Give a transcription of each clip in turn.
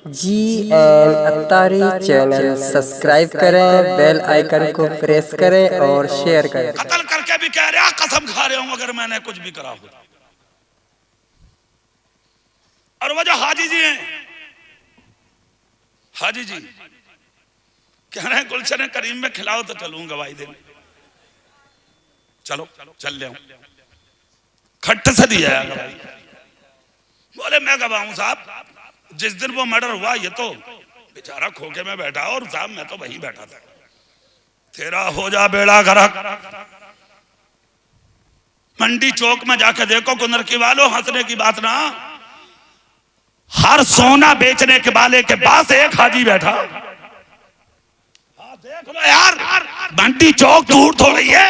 Attari channel subscribe करें, bell icon को press करें और शेयर करें। कत्ल करके भी कह रहा, कसम खा रहे हूं अगर मैंने कुछ भी करा हो। और वो जो हाजी जी हैं, हाजी जी कह रहे हैं गुलशन करीम में खिलाओ तो चलूं गवाही देने। चलो चल ले, खट्ट से दिया है गवाही। बोले मैं गवाहूं साहब, जिस दिन वो मर्डर हुआ ये तो बेचारा खोके में बैठा और साहब मैं तो वहीं बैठा था। तेरा हो जा बेड़ा गरक। मंडी चौक में जाके देखो कुनर की वालों, हंसने की बात ना, हर सोना बेचने के वाले के पास एक हाजी बैठा। देख लो यार, मंडी चौक दूर थोड़ी है,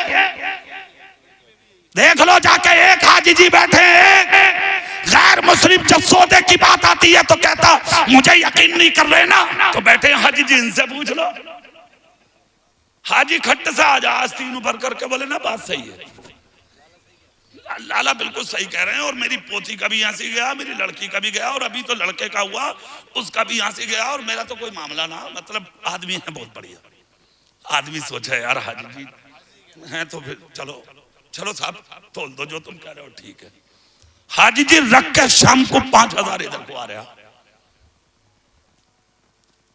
देख लो जाके एक हाजी जी बैठे हैं। गैर मुस्लिम जब सौदे की बात आती है तो कहता मुझे यकीन नहीं कर रहे ना, तो बैठे हाजी जी इनसे पूछ लो। हाजी खट्ट से आज आस्तीन ऊपर करके बोले ना बात सही है, लाला बिल्कुल सही कह रहे हैं। और मेरी पोती का भी यहाँ से गया, मेरी लड़की का भी गया, और अभी तो लड़के का हुआ उसका भी यहाँ से गया, और मेरा तो कोई मामला ना। मतलब आदमी है बहुत बढ़िया आदमी। सोचा यार हाजी जी हैं तो फिर चलो चलो साहब तोल दो जो तुम कह रहे हो, ठीक है। हाजी जी रख के शाम को 5000 इधर को आ रहा।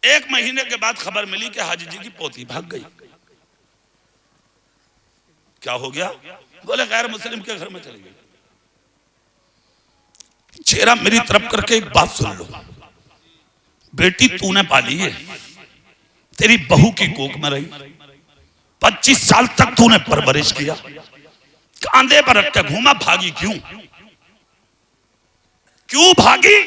1 महीने के बाद खबर मिली कि हाजी जी की पोती भाग गई। क्या हो गया? बोले गैर मुस्लिम के घर में चली गई। चेहरा मेरी तरफ करके एक बात सुन लो, बेटी तूने पाली है, तेरी बहू की कोख में रही, 25 साल तक तूने परवरिश किया, कांधे पर रख के घूमा, भागी क्यों? क्यों भागी?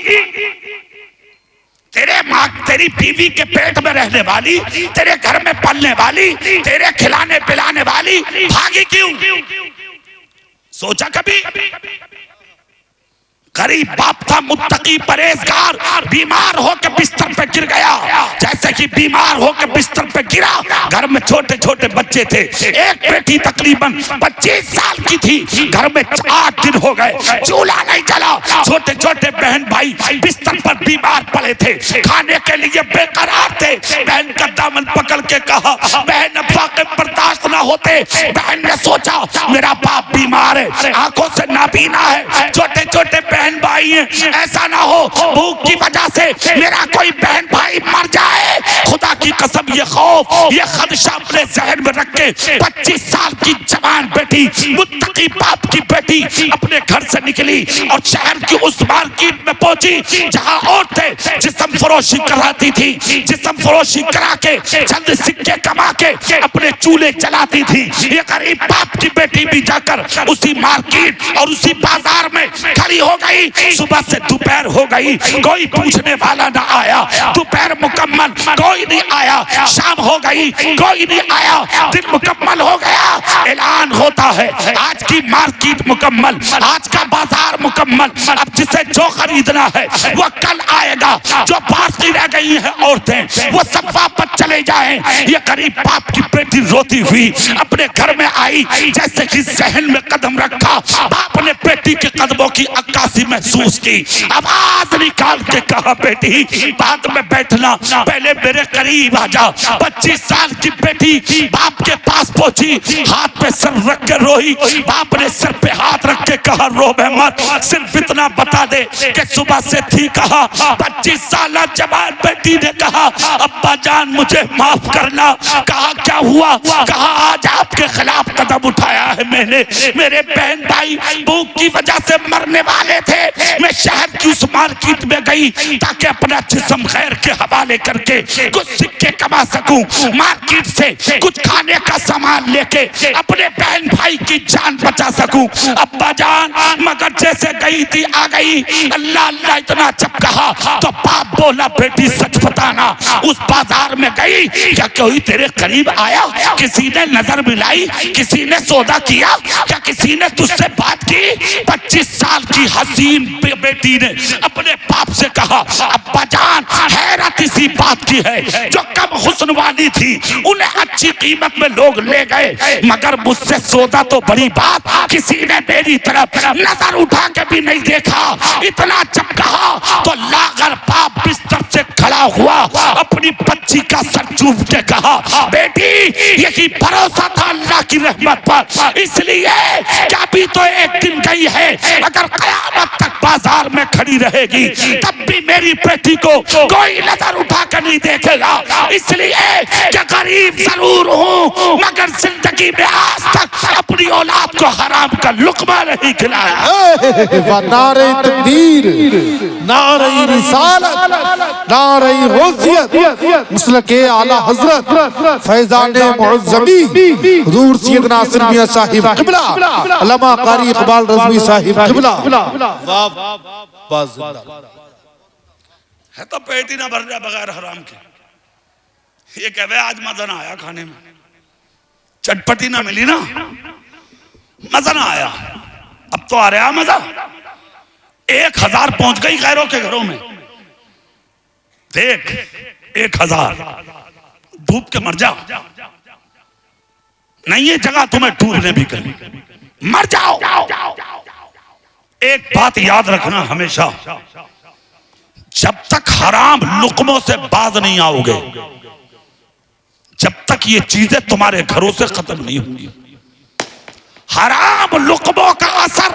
तेरे माँ, तेरी बीवी के पेट में रहने वाली, तेरे घर में पलने वाली, तेरे खिलाने पिलाने वाली, भागी क्यों? सोचा कभी? गरीब बाप था, मुत्तकी परहेजगार, बीमार होकर बिस्तर पे गिर गया। जैसे कि बीमार होकर बिस्तर पे गिरा, घर में छोटे छोटे बच्चे थे। एक बेटी तकरीबन 25 साल की थी, घर में 8 दिन हो गए चूल्हा नहीं जला। छोटे छोटे बहन भाई बिस्तर पर बीमार पड़े थे, खाने के लिए बेकरार थे। बहन का दामन पकड़ के कहा, बहन अब्बा के बर्दाश्त ना होते। बहन ने सोचा मेरा बाप बीमार है, आंखों से नाबीना है, छोटे छोटे बहन भाई हैं, ऐसा ना हो भूख की वजह से मेरा कोई बहन भाई मर जाए। खुदा की कसम ये खौफ, ये खदशा अपने जहन में रख के 25 साल की जवान बेटी, मुत्तकी बाप की बेटी अपने घर से निकली और शहर की उस मार्केट में पहुंची जहां औरतें जिस्म फरोशी कराती थी। जिस्म फरोशी करा के चंद सिक्के कमा के अपने चूल्हे चलाती थी। ये गरीब बाप की बेटी भी जाकर उसी मार्केट और उसी बाजार में खड़ी हो गई। सुबह से दोपहर हो गई, कोई पूछने वाला ना आया। दोपहर मुकम्मल, कोई नहीं आया। शाम हो गई, कोई नहीं आया। दिन मुकम्मल हो गया, ऐलान होता है आज की मार्केट मुकम्मल, आज का बाजार मुकम्मल। अब जिसे जो खरीदना है वो कल आएगा। जो बाकी रह गई है औरतें वो सब वापस चले जाएं। ये गरीब बाप की बेटी रोती हुई अपने घर में आई। जैसे कि जहन में कदम रखा, बाप ने बेटी के कदमों की अक्कासी महसूस की। आवाज निकाल के कहा, बेटी बाद में बैठना, पहले मेरे करीब आ जा। 25 साल की बेटी बाप के पास पहुंची, हाथ पे सर रख के रोई। बाप ने सर पे हाथ रख के कहा, रो मत, सिर्फ इतना बता दे कि सुबह से थी कहा। 25 साल जवान बेटी ने कहा, अब्बा जान मुझे माफ करना। कहा क्या हुआ? कहा आज आपके खिलाफ कदम उठाया है मैंने, मेरे बहन भाई भूख की वजह से मरने वाले थे। मैं शहर की उस मार्केट में गई ताकि अपना जिस्म खैर के हवाले करके कुछ सिक्के कमा सकूं, मार्केट से कुछ खाने का सामान लेके अपने बहन भाई की जान बचा सकूं। अब्बा जान मगर जैसे गई थी आ गई। अल्लाह अल्लाह इतना जब कहा तो बाप बोला, बेटी सच बताना, उस बाजार में गई क्या कोई तेरे करीब आया? किसी ने नजर मिलाई? किसी ने सौदा किया? क्या किसी ने तुझसे बात की? 25 साल की हसीन बेटी ने अपने बाप से कहा, अब्बा जान हैरत इसी बात की है, जो कम हुस्न वाली थी उन्हें अच्छी कीमत में लोग ले गए, मगर मुझसे सौदा तो बड़ी बात किसी ने मेरी तरफ नजर उठा के भी नहीं देखा। इतना जब कहा तो लागर बाप बिस्तर से खड़ा बच्ची का सर चूम के कहा, बेटी यही भरोसा था अल्लाह की रहमत पर, इसलिए क्या भी तो एक दिन गई है, अगर कयामत तक बाजार में खड़ी रहेगी तब भी मेरी बेटी को कोई नजर उठा कर नहीं देखेगा, इसलिए क्या गरीब जरूर हूँ मगर जिंदगी में आज तक अपनी औलाद को हराम का लुकमा नहीं खिलाया। नारे तकबीर, नारे रिसालत, नारे गौसियत, मुसलके आला हजरत फैजाने मुअज़्ज़मी हुजूर सैयदना नासिर मियां साहिब क़िबला, अल्लामा कारी इकबाल रज़वी साहिब क़िबला। है तो पेट ही ना भर जाए बगैर हराम के। ये कहवे आज मजा ना आया खाने में, चटपटी ना मिली ना, मजा ना आया। अब तो आ रहा मजा। 1000 पहुंच गई गैरों के घरों में। देख 1000 डूब के मर जा, नहीं ये जगह तुम्हें डूबने भी कहीं, मर जाओ। एक बात याद रखना हमेशा, जब तक हराम लुकमों से बाज नहीं आओगे, जब तक ये चीजें तुम्हारे घरों से खत्म नहीं होंगी। हराम लुकमों का असर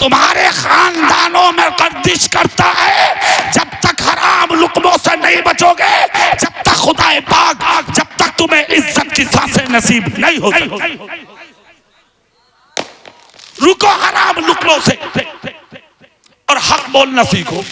तुम्हारे खानदानों में गर्दिश करता है। जब तक हराम लुकमों से नहीं बचोगे, जब तक खुदाए पाक, जब तक तुम्हें इज्जत की सांसें नसीब नहीं होगी। रुको हराम लुकमों से और हक बोलना सीखो।